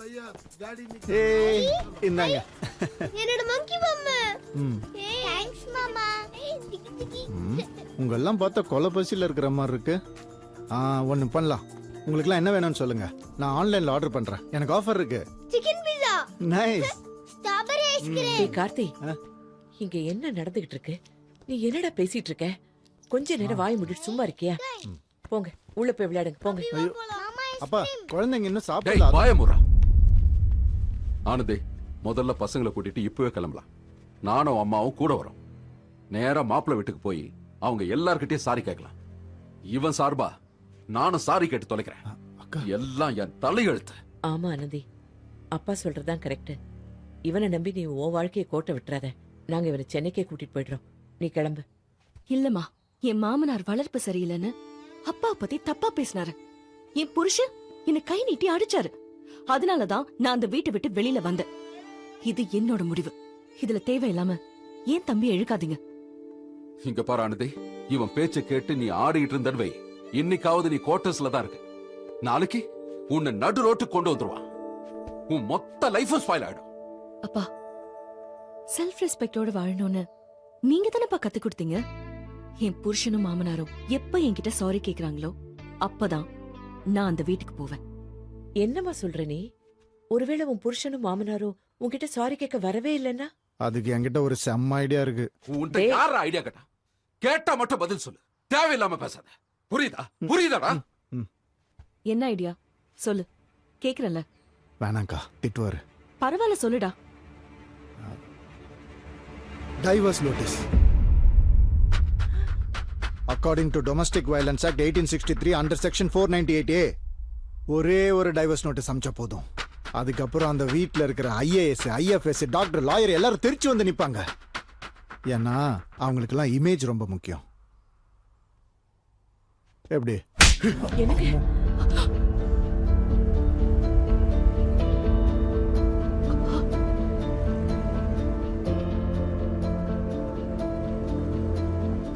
भैया गाड़ी ஏய் இந்தாங்க. என்னோட monkey பொம்மை. தேங்க்ஸ் மாமா. உங்க எல்லாம் பார்த்தா கொலை பசியில் இருக்கிற மாதிரி இருக்கு. ஒன்று பண்ணலாம். உங்களுக்குலாம் என்ன வேணும்னு சொல்லுங்க, நான் ஆன்லைன்ல ஆர்டர் பண்றேன். எனக்கு ஆஃபர் இருக்கு. Chicken pizza. Nice. Strawberry ice cream. ஏய் கார்த்தி, இங்க என்ன நடந்துகிட்டு இருக்கு? நீ என்னடா பேசிட்டு இருக்க? கொஞ்ச நேரம் வாய் மூடிட்டு சும்மா இருக்கியா? போங்க உள்ள போய் விளையாடுங்க போங்க. அப்பா குழந்தைங்க இன்னும் டேய் சாப்பிடல. வாயமுறா. ஆனந்தே, முதல்ல பசங்களை கூட்டிட்டு இப்பவே கிளம்பலாம். நானும் அம்மாவும் கூட வரோம். நேரா மாப்பிள்ளை வீட்டுக்கு போய் அவங்க எல்லார்கிட்டயும் சாரி கேட்கலாம். இவன் சார்பா நானும் சாரி கேட்டு தொலைக்கிறேன். எல்லாம் என் தலையெழுத்து. ஆமா ஆனந்தி, அப்பா சொல்றதுதான் கரெக்ட். இவனை நம்பி நீ உன் வாழ்க்கையை கோட்டை விட்டுறாத. நாங்க இவனை சென்னைக்கே கூட்டிட்டு போயிடுறோம். நீ கிளம்பு. இல்லம்மா, என் மாமனார் வளர்ப்பு சரியில்லைன்னு அப்பா பத்தி தப்பா பேசினாரு. என் புருஷன் என்ன கை நீட்டி அடிச்சாரு. அதனாலதான் நான் அந்த வீட்டை விட்டு வெளியில வந்தேன். இது என்னோட முடிவு. இதுல தேவையில்லாம ஏன் தம்பி இழுக்காதீங்க. இங்க பாரு ஆனந்தி, இவன் பேச்ச கேட்டு நீ ஆடிட்டு இருந்தவை இன்னைக்காவது நீ குவார்டர்ஸ்ல தான் இருக்கு. நாளைக்கு உன்னை நடு ரோட்டு கொண்டு வந்துருவான். உன் மொத்த லைஃபும் ஸ்பாயில் ஆயிடும். அப்பா, செல்ஃப் ரெஸ்பெக்டோட வாழணும்னு நீங்க தானப்பா கத்து கொடுத்தீங்க. என் புருஷனும் மாமனாரும் எப்ப என்கிட்ட சாரி கேக்குறாங்களோ அப்பதான் நான் அந்த வீட்டுக்கு போவேன். என்னம்மா சொல்ற நீ? ஒருவேளை உன் புருஷனும் மாமனாரும் உன்கிட்ட சாரி கேட்க வரவே இல்லைன்னா? அதுக்கு என்கிட்ட ஒரு செம்ம ஐடியா இருக்கு. உன்கிட்ட யார ஐடியா கேட்டா? கேட்டா மட்டும் பதில் சொல்லு, தேவையில்லாம பேசாத. புரியுதா? புரியுதாடா? என்ன ஐடியா சொல்லு, கேக்குறேன்ல. வேணாங்கா, திட்டுவாரு. பரவாயில்ல சொல்லுடா. Divorce notice. According to Domestic Violence Act 1863 under section 498A, ஒரே ஒரு டைவர்ஸ் நோட்டீஸ் அனுப்பிச்சா போதும். அதுக்கப்புறம் அந்த வீட்டில் இருக்கிற ஐஏஎஸ், ஐஎஃப்எஸ், டாக்டர், லாயர் எல்லாரும் திருச்சி வந்து நிப்பாங்க. ஏன்னா அவங்களுக்கெல்லாம் இமேஜ் ரொம்ப முக்கியம். எப்படி?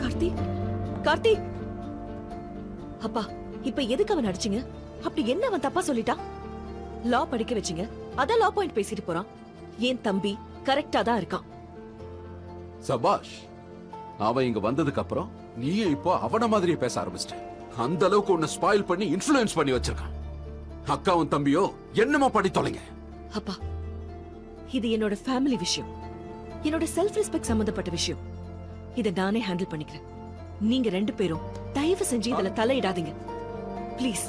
கார்த்தி, கார்த்தி, அப்பா இப்ப எதுக்கு அவன் அடிச்சீங்க? அப்படி என்ன அவன் தப்பா சொல்லிட்டா? லா படிக்க வச்சீங்க, அதான் லா பாயிண்ட் பேசிட்டு போறான். என் தம்பி கரெக்டா தான் இருக்கான். சபாஷ். அவன் இங்க வந்ததுக்கு அப்புறம் நீயே இப்போ அவன மாதிரியே பேச ஆரம்பிச்சிட்ட. அந்த அளவுக்கு உன்னை ஸ்பாயில் பண்ணி இன்ஃப்ளூயன்ஸ் பண்ணி வச்சிருக்கான். அக்காவும் தம்பியோ என்னமோ படி தொலைங்க. அப்பா, இது என்னோட ஃபேமிலி விஷயம், என்னோட செல்ஃப் ரெஸ்பெக்ட் சம்பந்தப்பட்ட விஷயம். இத நானே ஹேண்டில் பண்ணிக்கிறேன். நீங்க ரெண்டு பேரும் தயவு செஞ்சு இதுல தலையிடாதீங்க ப்ளீஸ்.